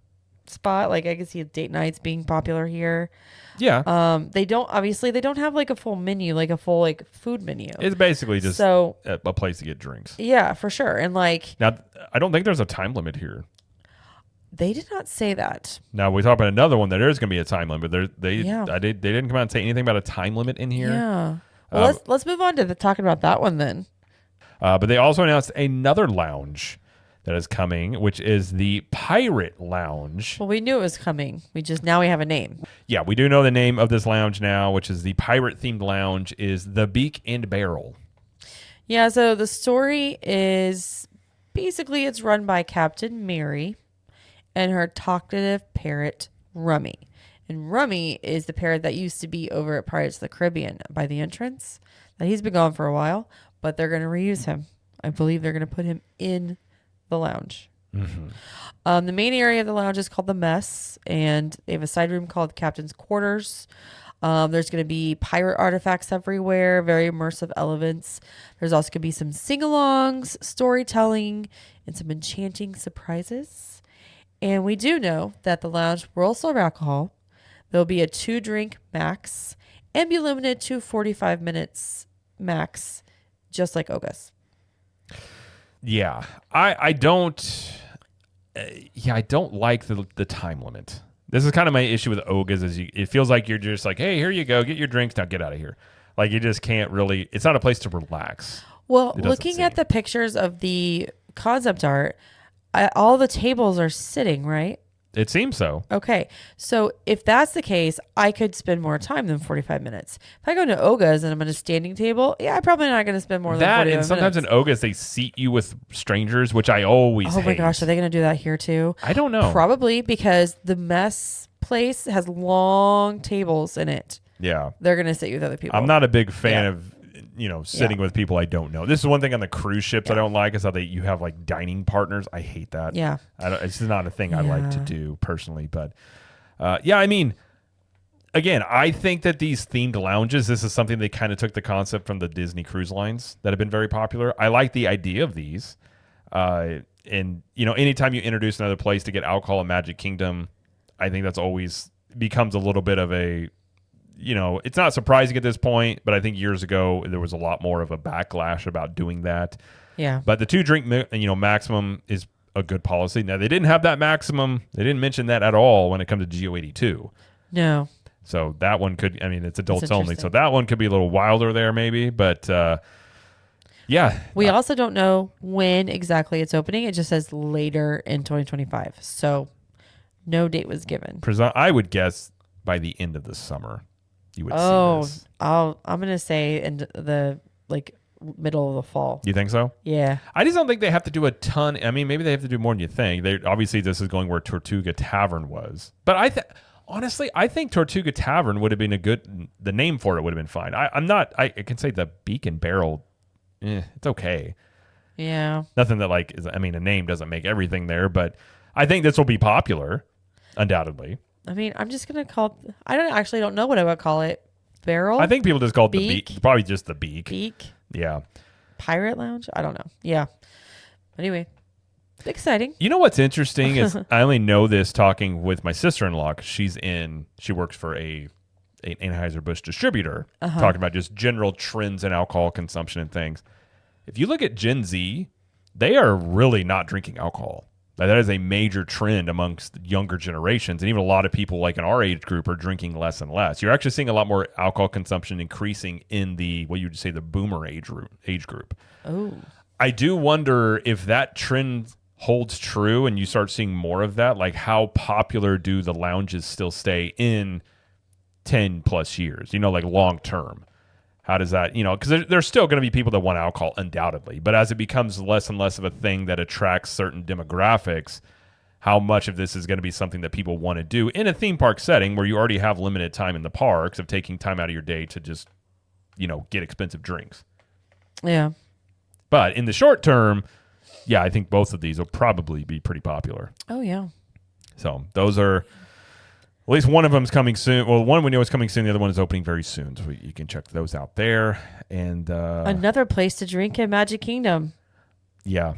spot. Like I can see date nights being popular here. yeah, They don't have like a full menu, like a full like food menu. it's basically just a place to get drinks. Yeah, for sure. And like Now, I don't think there's a time limit here. they did not say that. Now, we talk about another one that there's going to be a time limit. They didn't come out and say anything about a time limit in here. Yeah. Well, let's move on to talking about that one then. But they also announced another lounge that is coming, which is the Pirate Lounge. Well, we knew it was coming. Now we have a name. Yeah, we do know the name of this lounge now, which is the pirate-themed lounge, is the Beak and Barrel. Yeah, so the story is basically it's run by Captain Mary and her talkative parrot, Rummy. And Rummy is the parrot that used to be over at Pirates of the Caribbean by the entrance. Now, he's been gone for a while, but they're going to reuse him. I believe they're going to put him in the lounge. Mm-hmm. The main area of the lounge is called the Mess, and they have a side room called Captain's Quarters. There's going to be pirate artifacts everywhere, very immersive elements. There's also going to be some sing-alongs, storytelling, and some enchanting surprises. And we do know that the lounge will serve alcohol. There'll be a 2-drink max and be limited to 45 minutes max, just like Oga's. Yeah, I don't like the time limit. This is kind of my issue with Oga's is it feels like you're just like, hey, here you go, get your drinks, now get out of here. Like you just can't really, it's not a place to relax. Well, looking at the pictures of the concept art, all the tables are sitting, right? It seems so. Okay. So if that's the case, I could spend more time than 45 minutes. If I go to Oga's and I'm at a standing table, yeah, I'm probably not going to spend more than 45 minutes. And sometimes in Oga's, they seat you with strangers, which I always hate. Oh my gosh, are they going to do that here too? I don't know. Probably because the Mess place has long tables in it. Yeah. They're going to sit you with other people. I'm not a big fan of sitting with people I don't know. This is one thing on the cruise ships I don't like is how you have like dining partners. I hate that. Yeah. It's just not a thing I like to do personally. But I mean, again, I think that these themed lounges, this is something they kind of took the concept from the Disney cruise lines that have been very popular. I like the idea of these. And, anytime you introduce another place to get alcohol in Magic Kingdom, I think that's always becomes a little bit of a, it's not surprising at this point, but I think years ago there was a lot more of a backlash about doing that. Yeah. But the 2-drink, maximum is a good policy. Now, they didn't have that maximum. They didn't mention that at all when it comes to GO82. No. So that one could, it's adults only. So that one could be a little wilder there maybe. But, yeah. We also don't know when exactly it's opening. It just says later in 2025. So no date was given. I would guess by the end of the summer. You would see this. I'm gonna say in the middle of the fall. You think so? Yeah. I just don't think they have to do a ton. I mean, maybe they have to do more than you think. Obviously this is going where Tortuga Tavern was, but honestly, I think Tortuga Tavern would have been the name for it would have been fine. I can say the Beak and Barrel. It's okay. Yeah. Nothing that a name doesn't make everything there, but I think this will be popular, undoubtedly. I mean, I'm just gonna call. I don't know what I would call it. Barrel. I think people just call it the Beak. Probably just the Beak. Beak. Yeah. Pirate Lounge. I don't know. Yeah. Anyway. exciting. You know what's interesting is I only know this talking with my sister-in-law because she works for an Anheuser-Busch distributor, talking about just general trends in alcohol consumption and things. If you look at Gen Z, they are really not drinking alcohol. That is a major trend amongst younger generations, and even a lot of people like in our age group are drinking less and less. You're actually seeing a lot more alcohol consumption increasing in the, what you would say, the boomer age group. Oh. I do wonder if that trend holds true and you start seeing more of that, like how popular do the lounges still stay in 10 plus years, like long term? How does that, because there's still going to be people that want alcohol undoubtedly, but as it becomes less and less of a thing that attracts certain demographics, how much of this is going to be something that people want to do in a theme park setting where you already have limited time in the parks of taking time out of your day to just, get expensive drinks. Yeah. But in the short term, yeah, I think both of these will probably be pretty popular. Oh, yeah. So those are... At least one of them is coming soon. Well, one we know is coming soon. The other one is opening very soon. So you can check those out there. And another place to drink in Magic Kingdom. Yeah.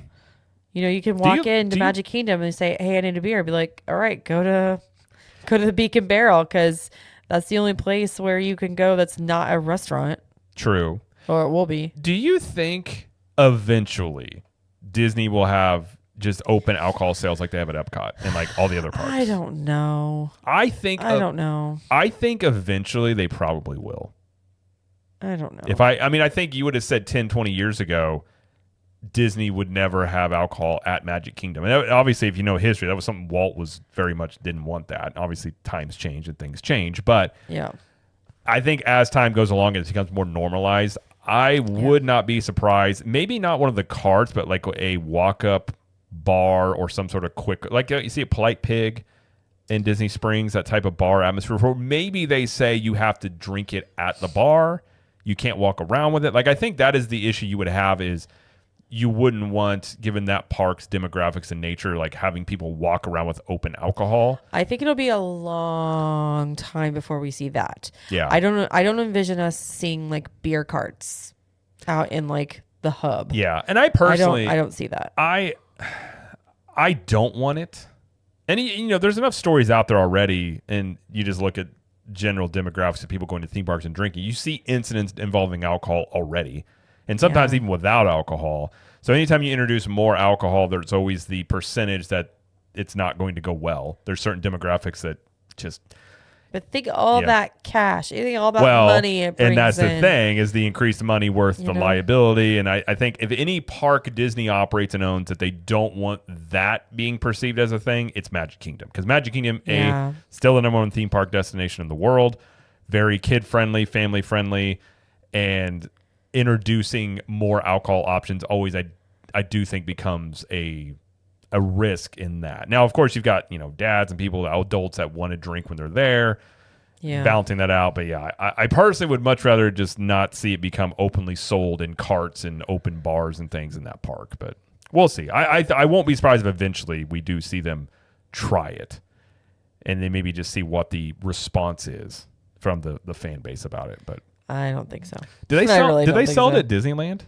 You can walk into Magic Kingdom and say, "Hey, I need a beer." Be like, "All right, go to the Beacon Barrel because that's the only place where you can go that's not a restaurant." True. Or it will be. Do you think eventually Disney will have just open alcohol sales like they have at Epcot and like all the other parks? I don't know. I don't know. I think eventually they probably will. I don't know. If I think you would have said 10, 20 years ago, Disney would never have alcohol at Magic Kingdom. And obviously, if you know history, that was something Walt was very much didn't want that. Obviously, times change and things change. But yeah, I think as time goes along and it becomes more normalized, I would not be surprised. Maybe not one of the carts, but like a walk-up bar or some sort of quick, like you see a Polite Pig in Disney Springs, that type of bar atmosphere where maybe they say you have to drink it at the bar, you can't walk around with it. Like I think that is the issue you would have, is you wouldn't want, given that park's demographics and nature, like having people walk around with open alcohol. I think it'll be a long time before we see that. Yeah, I don't envision us seeing like beer carts out in like the hub. Yeah, and I personally I don't see that. I don't want it. And there's enough stories out there already, and you just look at general demographics of people going to theme parks and drinking. You see incidents involving alcohol already, and sometimes even without alcohol. So anytime you introduce more alcohol, there's always the percentage that it's not going to go well. There's certain demographics that just... But think all that cash, think all that money it brings and that's in. The thing, is the increased money worth the liability. And I think if any park Disney operates and owns that they don't want that being perceived as a thing, it's Magic Kingdom. Because Magic Kingdom, still the number one theme park destination in the world, very kid-friendly, family-friendly, and introducing more alcohol options always, I do think, becomes a risk in that. Now, of course, you've got, dads and people, adults that want to drink when they're there, balancing that out. But yeah, I personally would much rather just not see it become openly sold in carts and open bars and things in that park. But we'll see. I won't be surprised if eventually we do see them try it, and then maybe just see what the response is from the fan base about it. But I don't think so. Do they sell it at Disneyland?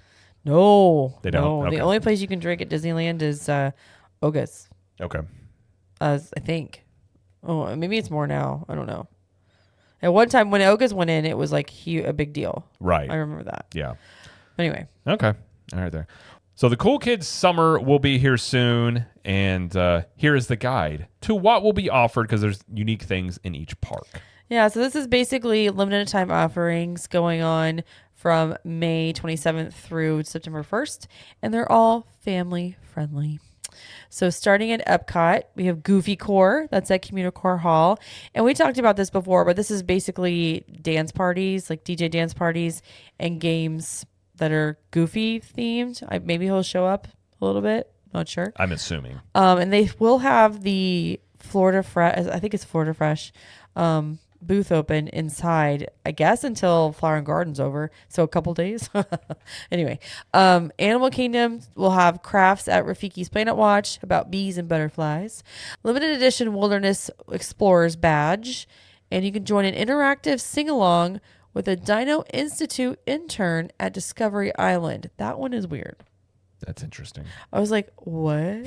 No, they don't. No. Okay. The only place you can drink at Disneyland is Oga's. Okay. I think. Oh, maybe it's more now. I don't know. At one time when Oga's went in, it was like a big deal. Right. I remember that. Yeah. Anyway. Okay. All right there. So the Cool Kids Summer will be here soon, and here is the guide to what will be offered, because there's unique things in each park. Yeah, so this is basically limited time offerings going on from May 27th through September 1st, and they're all family friendly. So starting at Epcot, we have Goofy Core. That's at Communicore Hall. And we talked about this before, but this is basically dance parties, like DJ dance parties and games that are Goofy themed. Maybe he'll show up a little bit. Not sure. I'm assuming. And they will have the Florida Fresh, I think it's Florida Fresh, booth open inside, I guess, until Flower and Garden's over. So a couple days. Anyway, Animal Kingdom will have crafts at Rafiki's Planet Watch about bees and butterflies. Limited edition Wilderness Explorers badge. And you can join an interactive sing-along with a Dino Institute intern at Discovery Island. That one is weird. That's interesting. I was like, what?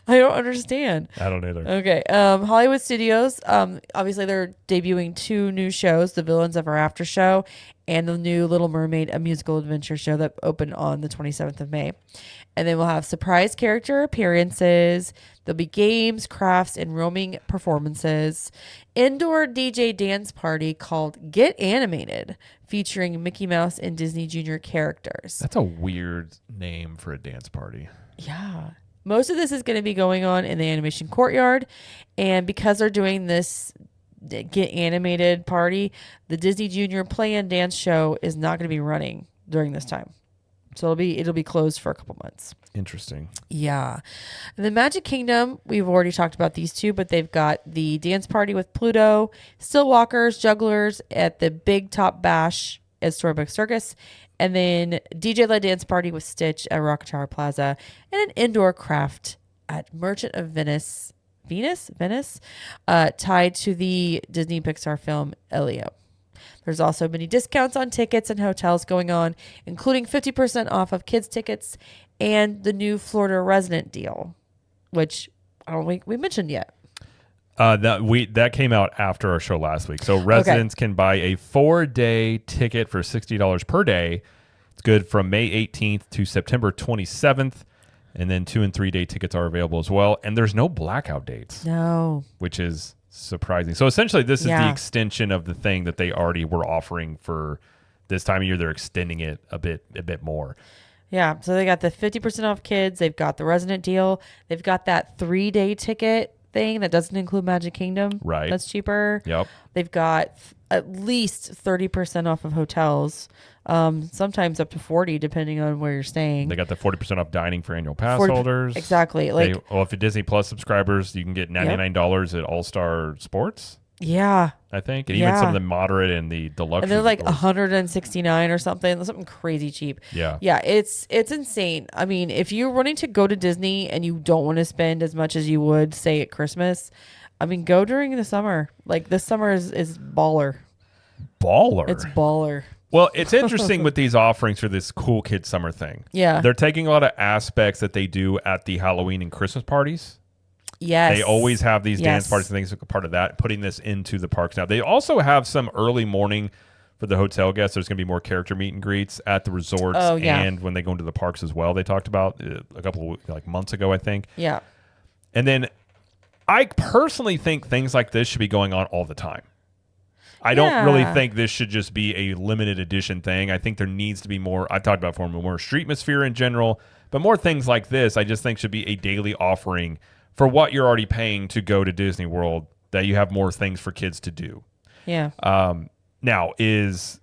I don't understand. I don't either. Okay. Hollywood Studios. Obviously they're debuting 2 new shows, The Villains Ever After show and the new Little Mermaid, a musical adventure show that opened on the 27th of May. And then we'll have surprise character appearances. There'll be games, crafts, and roaming performances. Indoor DJ dance party called Get Animated, featuring Mickey Mouse and Disney Junior characters. That's a weird name for a dance party. Yeah. Most of this is going to be going on in the animation courtyard. And because they're doing this Get Animated party, the Disney Junior Play and Dance show is not going to be running during this time. So it'll be closed for a couple months. Interesting. Yeah. And the Magic Kingdom, we've already talked about these 2, but they've got the dance party with Pluto, Stillwalkers, Jugglers at the Big Top Bash at Storybook Circus, and then DJ-led dance party with Stitch at Rock Tower Plaza, and an indoor craft at Merchant of Venice, tied to the Disney Pixar film Elio. There's also many discounts on tickets and hotels going on, including 50% off of kids' tickets and the new Florida resident deal, which I don't think we mentioned yet. That came out after our show last week. So residents can buy a 4-day ticket for $60 per day. It's good from May 18th to September 27th. And then 2 and 3 day tickets are available as well. And there's no blackout dates. No. Which is surprising. So essentially this is the extension of the thing that they already were offering for this time of year. They're extending it a bit more. Yeah. So they got the 50% off kids. They've got the resident deal. They've got that 3-day ticket thing that doesn't include Magic Kingdom. Right. That's cheaper. Yep. They've got at least 30% off of hotels. Sometimes up to 40 depending on where you're staying. They got the 40% off dining for annual pass holders. Exactly. Like, if you're Disney Plus subscribers, you can get $99 at All Star Sports. Yeah. I think. And even some of the moderate and the deluxe. And they're like $169 or something crazy cheap. Yeah. Yeah. It's insane. I mean, if you're wanting to go to Disney and you don't want to spend as much as you would say at Christmas, I mean, go during the summer. Like this summer is baller. Baller. It's baller. Well, it's interesting with these offerings for this cool kid summer thing. Yeah. They're taking a lot of aspects that they do at the Halloween and Christmas parties. Yes. They always have these dance parties and things that are part of that, putting this into the parks now. They also have some early morning for the hotel guests. There's going to be more character meet and greets at the resorts and when they go into the parks as well. They talked about a couple of months ago, I think. Yeah. And then I personally think things like this should be going on all the time. I don't really think this should just be a limited edition thing. I think there needs to be more, I've talked about more streetmosphere in general, but more things like this I just think should be a daily offering for what you're already paying to go to Disney World, that you have more things for kids to do. Yeah. Now is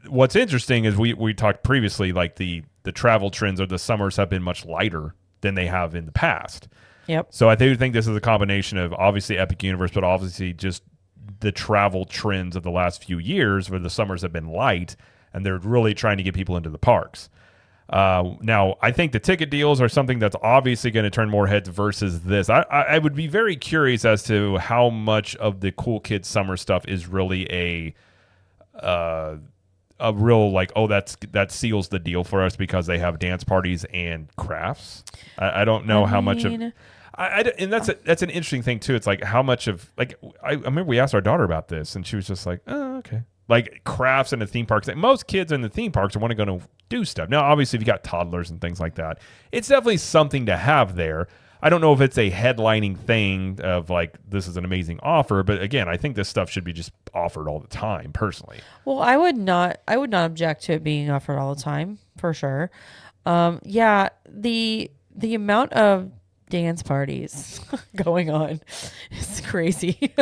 what's interesting is we talked previously, like the travel trends of the summers have been much lighter than they have in the past. Yep. So I do think this is a combination of obviously Epic Universe, but obviously just the travel trends of the last few years where the summers have been light and they're really trying to get people into the parks. Now, I think the ticket deals are something that's obviously going to turn more heads versus this. I would be very curious as to how much of the cool kids summer stuff is really a real that seals the deal for us because they have dance parties and crafts. I don't know how much of. And that's an interesting thing too. It's like how much of I remember we asked our daughter about this and she was just like, oh, okay. Like crafts in the theme parks. Like most kids in the theme parks want to go to do stuff. Now, obviously, if you got toddlers and things like that, it's definitely something to have there. I don't know if it's a headlining thing of like, this is an amazing offer. But again, I think this stuff should be just offered all the time, personally. Well, I would not object to it being offered all the time, for sure. Yeah, the amount of dance parties going on is crazy.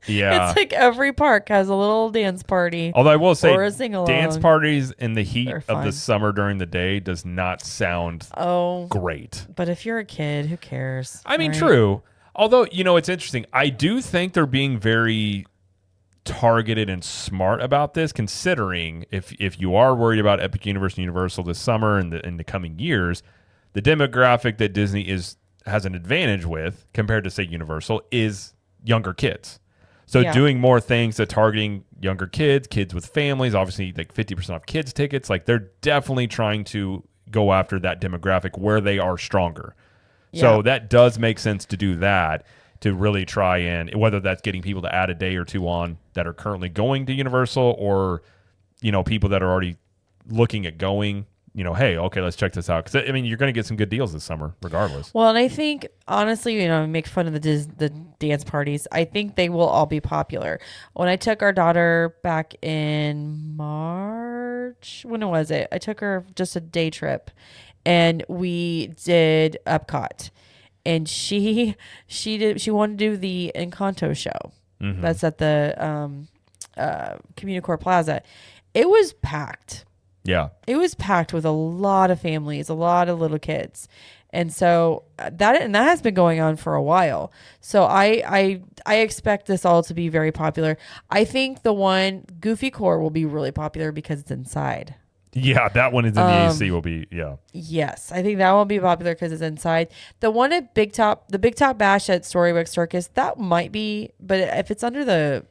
Yeah. It's like every park has a little dance party. Although I will say, or a sing-along. dance parties in the heat of the summer during the day does not sound great. But if you're a kid, who cares? I mean, true. Although, it's interesting. I do think they're being very targeted and smart about this, considering if you are worried about Epic Universe and Universal this summer and in the coming years, the demographic that Disney has an advantage with compared to, say, Universal is younger kids. So doing more things that targeting younger kids with families, obviously like 50% off kids tickets, like they're definitely trying to go after that demographic where they are stronger. So that does make sense to do that, to really try and, whether that's getting people to add a day or two on that are currently going to Universal, or, people that are already looking at going, hey, okay, let's check this out. Because, you're going to get some good deals this summer regardless. Well, and I think, honestly, make fun of the dance parties. I think they will all be popular. When I took our daughter back in March, when was it? I took her just a day trip, and we did Epcot. And she wanted to do the Encanto show. Mm-hmm. That's at the Communicore Plaza. It was packed. Yeah. It was packed with a lot of families, a lot of little kids. And so that has been going on for a while. So I expect this all to be very popular. I think the one Goofy Core will be really popular because it's inside. Yeah, that one is in the AC will be, yeah. Yes, I think that will be popular because it's inside. The one at the Big Top Bash at Storybook Circus, that might be, but if it's under the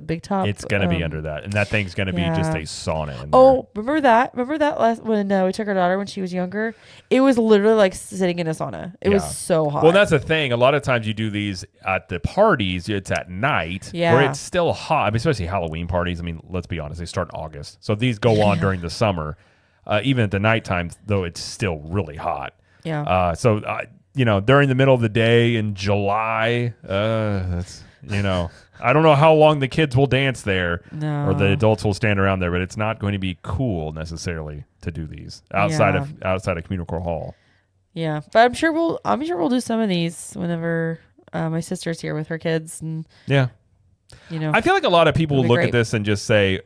Big Top, it's gonna be under that, and that thing's gonna be just a sauna. In there. Oh, remember that last when we took our daughter when she was younger? It was literally like sitting in a sauna. It was so hot. Well, that's the thing. A lot of times you do these at the parties. It's at night where it's still hot. Especially Halloween parties. Let's be honest. They start in August, so these go on during the summer. Even at the nighttime, though, it's still really hot. Yeah. So during the middle of the day in July, that's. I don't know how long the kids will dance there or the adults will stand around there, but it's not going to be cool necessarily to do these outside of Communicore Hall. Yeah, but I'm sure we'll do some of these whenever my sister's here with her kids, and I feel like a lot of people will look at this and just say,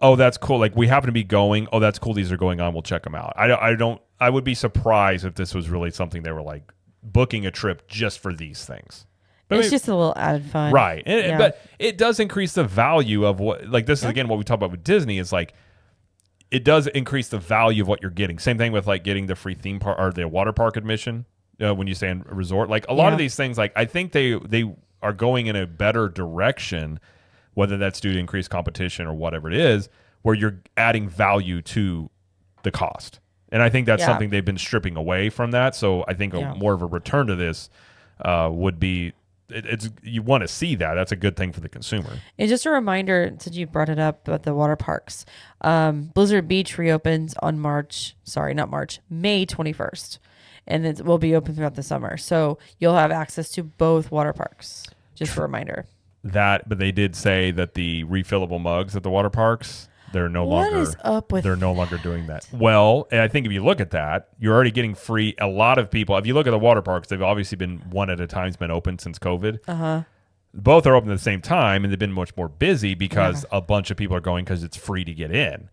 "Oh, that's cool. Like we happen to be going. Oh, that's cool. These are going on. We'll check them out." I would be surprised if this was really something they were like booking a trip just for these things. But it's just a little added fun. Right. But it does increase the value of what, like this is again what we talk about with Disney, is like it does increase the value of what you're getting. Same thing with like getting the free theme park or the water park admission when you stay in a resort. Like a lot of these things, like I think they are going in a better direction, whether that's due to increased competition or whatever it is, where you're adding value to the cost. And I think that's something they've been stripping away from that. So I think more of a return to this would be, you want to see that. That's a good thing for the consumer. And just a reminder, since you brought it up about the water parks, Blizzard Beach reopens on May 21st. And it will be open throughout the summer. So you'll have access to both water parks. Just a reminder. But they did say that the refillable mugs at the water parks, they're no longer. What is up with They're no longer doing that. Well, and I think if you look at that, you're already getting free. A lot of people, if you look at the water parks, they've obviously been one at a time, been open since COVID. Both are open at the same time, and they've been much more busy because a bunch of people are going because it's free to get in.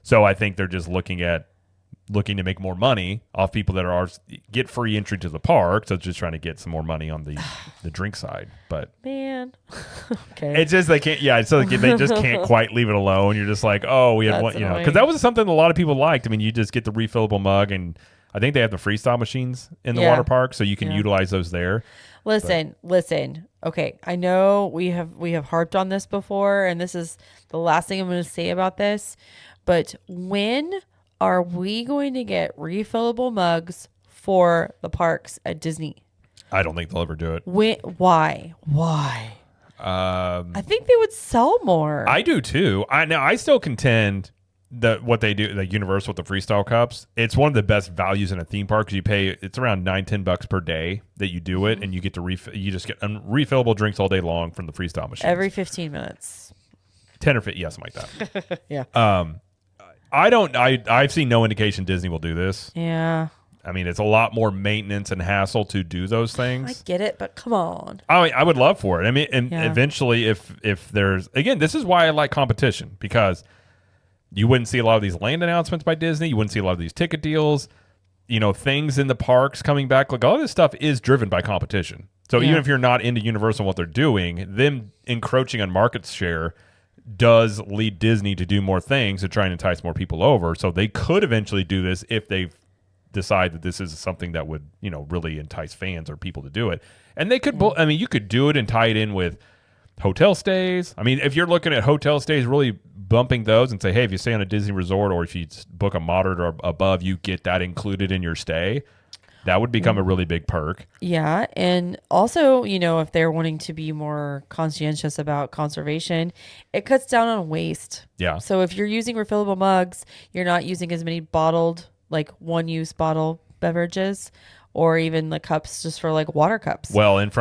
So I think they're just looking to make more money off people that are get free entry to the park. So just trying to get some more money on the drink side. But man, okay, it's just they can't. Yeah, so they just can't quite leave it alone. You're just like, oh, we had one, because that was something a lot of people liked. You just get the refillable mug, and I think they have the freestyle machines in the water park, so you can utilize those there. Listen. Okay, I know we have harped on this before, and this is the last thing I'm going to say about this. But when are we going to get refillable mugs for the parks at Disney? I don't think they'll ever do it. Why? I think they would sell more. I do too. I still contend that what they do, like Universal with the freestyle cups, it's one of the best values in a theme park because you pay, it's around $9-10 per day that you do it, and you get to you just get refillable drinks all day long from the freestyle machine. Every 15 minutes. 10 or 15, something like that. Yeah. I've seen no indication Disney will do this. Yeah. It's a lot more maintenance and hassle to do those things. I get it, but come on. I would love for it. Eventually, if there's, again, this is why I like competition, because you wouldn't see a lot of these land announcements by Disney. You wouldn't see a lot of these ticket deals, things in the parks coming back. Like all this stuff is driven by competition. So even if you're not into Universal and what they're doing, them encroaching on market share does lead Disney to do more things to try and entice more people over. So they could eventually do this if they decide that this is something that would, really entice fans or people to do it. And they could, you could do it and tie it in with hotel stays. If you're looking at hotel stays really bumping those and say, hey, if you stay on a Disney resort or if you book a moderate or above, you get that included in your stay. That would become a really big perk. Yeah. And also, if they're wanting to be more conscientious about conservation, it cuts down on waste. Yeah. So if you're using refillable mugs, you're not using as many bottled, like one-use bottle beverages, or even the cups just for like water cups. Well, and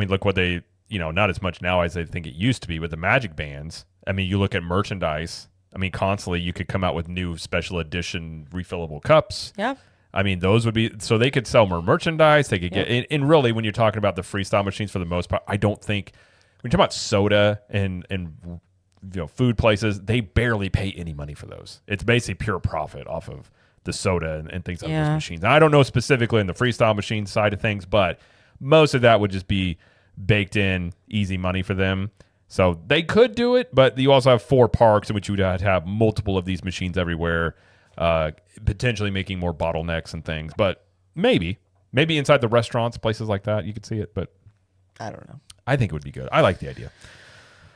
look what they, not as much now as I think it used to be with the Magic Bands. I mean, you look at merchandise. I mean, constantly you could come out with new special edition refillable cups. Yeah. I mean, those would be, so they could sell more merchandise. They could get, and really, when you're talking about the freestyle machines for the most part, I don't think, when you're talking about soda and food places, they barely pay any money for those. It's basically pure profit off of the soda and things like those machines. And I don't know specifically in the freestyle machine side of things, but most of that would just be baked in, easy money for them. So they could do it, but you also have 4 parks in which you would have multiple of these machines everywhere. Potentially making more bottlenecks and things, but maybe inside the restaurants, places like that, you could see it, but I don't know. I think it would be good. I like the idea.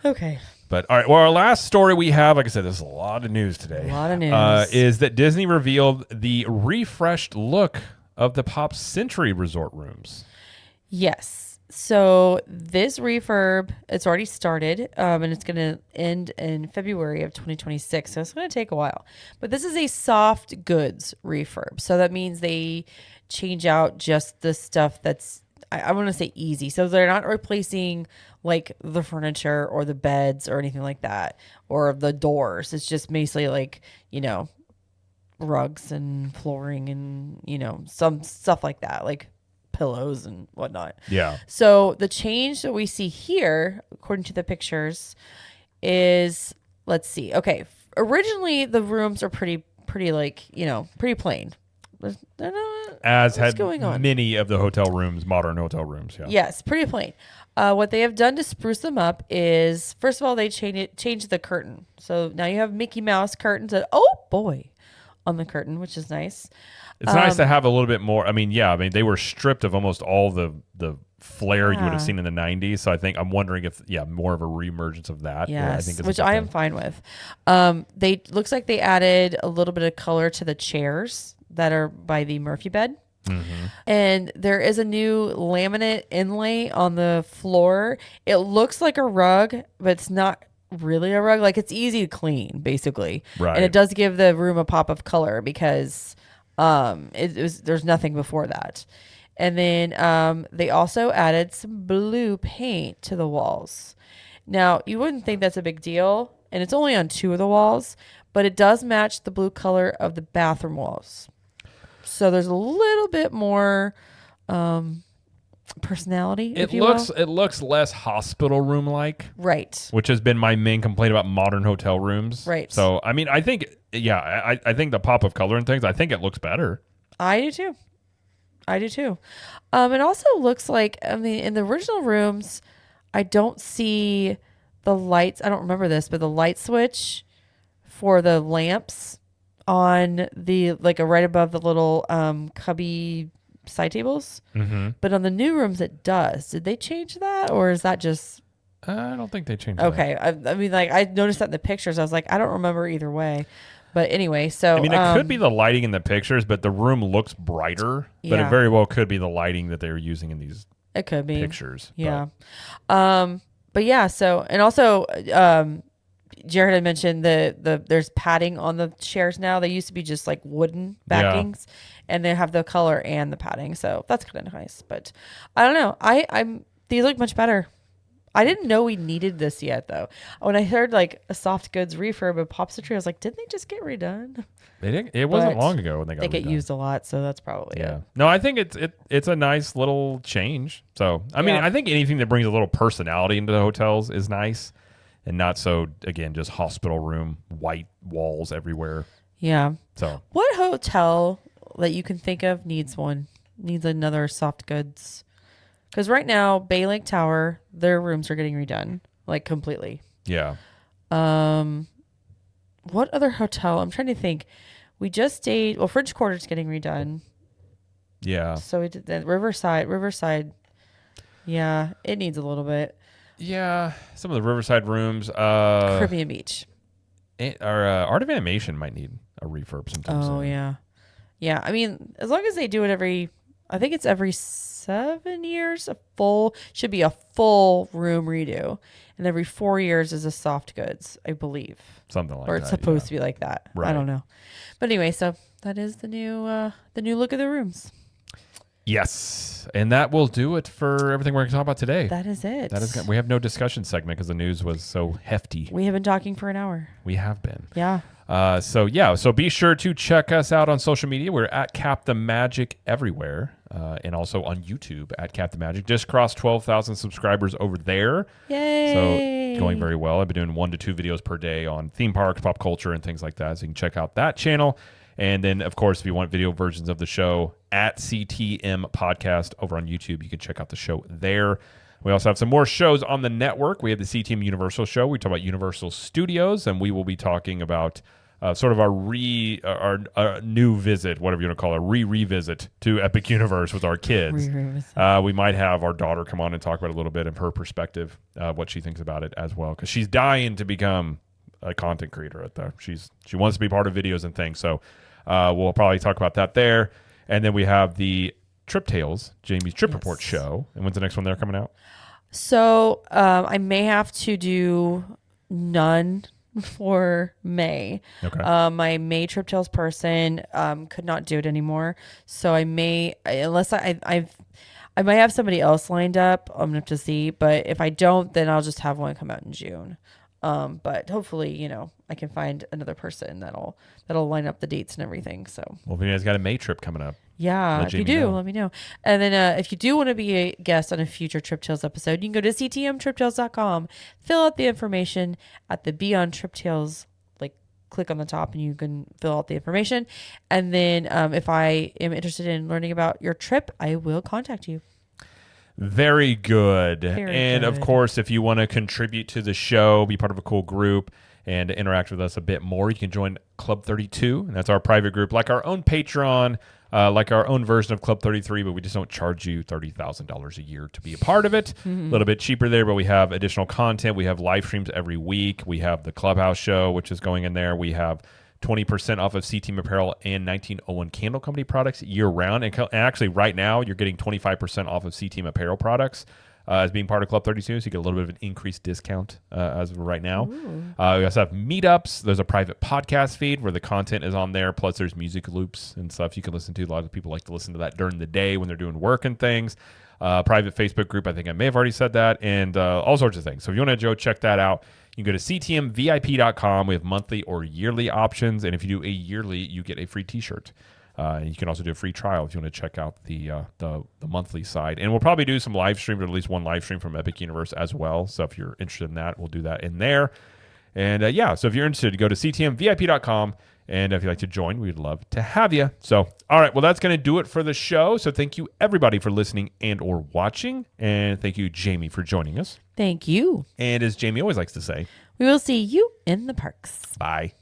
Okay. But all right, well, our last story we have, like I said, there's a lot of news today. A lot of news. Is that Disney revealed the refreshed look of the Pop Century resort rooms. Yes. So this refurb, it's already started, and it's going to end in February of 2026. So it's going to take a while. But this is a soft goods refurb. So that means they change out just the stuff that's, I want to say easy. So they're not replacing like the furniture or the beds or anything like that, or the doors. It's just basically like, rugs and flooring and, some stuff like that, like pillows and whatnot. Yeah. So the change that we see here, according to the pictures, is, let's see. Okay. Originally the rooms are pretty like, pretty plain. They're not, As had going on? many of the hotel rooms, modern hotel rooms. Yeah. Yes, pretty plain. What they have done to spruce them up is, first of all, they changed the curtain. So now you have Mickey Mouse curtains that, oh boy, on the curtain, which is nice. It's nice to have a little bit more. I mean, they were stripped of almost all the flair you would have seen in the 90s. So I'm wondering if, more of a reemergence of that. Yes, I think is which I am fine with. Looks like they added a little bit of color to the chairs that are by the Murphy bed. Mm-hmm. And there is a new laminate inlay on the floor. It looks like a rug, but it's not really a rug. Like, it's easy to clean, basically. Right. And it does give the room a pop of color because there's nothing before that. And then they also added some blue paint to the walls. Now, you wouldn't think that's a big deal, and it's only on 2 of the walls, but it does match the blue color of the bathroom walls. So there's a little bit more personality. It looks less hospital room like, right? Which has been my main complaint about modern hotel rooms, right? So I mean, I think I think the pop of color and things, I think it looks better. I do too. It also looks like, I mean, in the original rooms, I don't see the lights. I don't remember this, but the light switch for the lamps on the, like, right above the little cubby side tables. Mm-hmm. But on the new rooms, it does. Did they change that, or is that just? I don't think they changed. Okay, I mean, like, I noticed that in the pictures. I was like, I don't remember either way. But anyway, so I mean, it could be the lighting in the pictures, but the room looks brighter. But it very well could be the lighting that they were using in these. It could be pictures. Yeah. But yeah. So, and also, Jared had mentioned there's padding on the chairs now. They used to be just like wooden backings, and they have the color and the padding. So that's kind of nice. But I don't know. These look much better. I didn't know we needed this yet, though. When I heard like a soft goods refurb of Pop Century, I was like, didn't they just get redone? They didn't. It wasn't long ago when they got redone. They get used a lot, so that's probably it. No, I think it's a nice little change. So I mean, I think anything that brings a little personality into the hotels is nice, and not so, again, just hospital room, white walls everywhere. Yeah. So what hotel that you can think of needs another soft goods? Because right now, Bay Lake Tower, their rooms are getting redone, like, completely. Yeah. What other hotel? I'm trying to think. We just stayed. Well, French Quarter's getting redone. Yeah. So we did that. Riverside. Yeah, it needs a little bit. Yeah, some of the Riverside rooms. Caribbean Beach. Our Art of Animation might need a refurb sometime soon. Oh yeah, yeah. I mean, as long as they do it I think it's every 7 years. Should be a full room redo, and every 4 years is a soft goods, I believe, Something like or that. it's supposed to be like that. Right. I don't know, but anyway, so that is the new look of the rooms. Yes, and that will do it for everything we're going to talk about today. That is it. We have no discussion segment because the news was so hefty. We have been talking for an hour. We have been. Yeah. So be sure to check us out on social media. We're at Cap the Magic everywhere, and also on YouTube at Cap the Magic. Just crossed 12,000 subscribers over there. Yay! So going very well. I've been doing 1 to 2 videos per day on theme parks, pop culture, and things like that. So you can check out that channel. And then, of course, if you want video versions of the show, at CTM Podcast over on YouTube, you can check out the show there. We also have some more shows on the network. We have the CTM Universal show. We talk about Universal Studios, and we will be talking about sort of our new visit, whatever you want to call it, revisit to Epic Universe with our kids. We might have our daughter come on and talk about it a little bit of her perspective, what she thinks about it as well, because she's dying to become a content creator at there. She wants to be part of videos and things. So we'll probably talk about that there. And then we have the Trip Tales, Jamie's Trip Report show. And when's the next one they're coming out? So I may have to do none for May. Okay. My May Trip Tales person could not do it anymore. So I may, unless I might have somebody else lined up. I'm gonna have to see. But if I don't, then I'll just have one come out in June. But hopefully, I can find another person that'll line up the dates and everything. So, well, if you guys got a May trip coming up. Yeah, if you do, let me know. And then if you do want to be a guest on a future Trip Tales episode, you can go to ctmtriptales.com, fill out the information at the Beyond Trip Tales, click on the top and you can fill out the information. And then if I am interested in learning about your trip, I will contact you. Very good. Very Of good. course, if you want to contribute to the show, be part of a cool group, and interact with us a bit more, you can join Club 32. And that's our private group, like our own Patreon, like our own version of Club 33, but we just don't charge you $30,000 a year to be a part of it. A little bit cheaper there, but we have additional content. We have live streams every week. We have the Clubhouse show, which is going in there. We have 20% off of CTM Apparel and 1901 Candle Company products year-round. And actually, right now, you're getting 25% off of CTM Apparel products as being part of Club 32, so you get a little bit of an increased discount as of right now. We also have meetups. There's a private podcast feed where the content is on there, plus there's music loops and stuff you can listen to. A lot of people like to listen to that during the day when they're doing work and things. Private Facebook group, I think I may have already said that, and all sorts of things. So if you want to go check that out, you can go to ctmvip.com. We have monthly or yearly options, and if you do a yearly, you get a free t-shirt. And you can also do a free trial if you want to check out the monthly side. And we'll probably do some live streams, or at least one live stream from Epic Universe as well. So if you're interested in that, we'll do that in there. And so if you're interested, go to ctmvip.com. And if you'd like to join, we'd love to have you. So, all right, well, that's going to do it for the show. So thank you, everybody, for listening and or watching. And thank you, Jamie, for joining us. Thank you. And as Jamie always likes to say, We will see you in the parks. bye.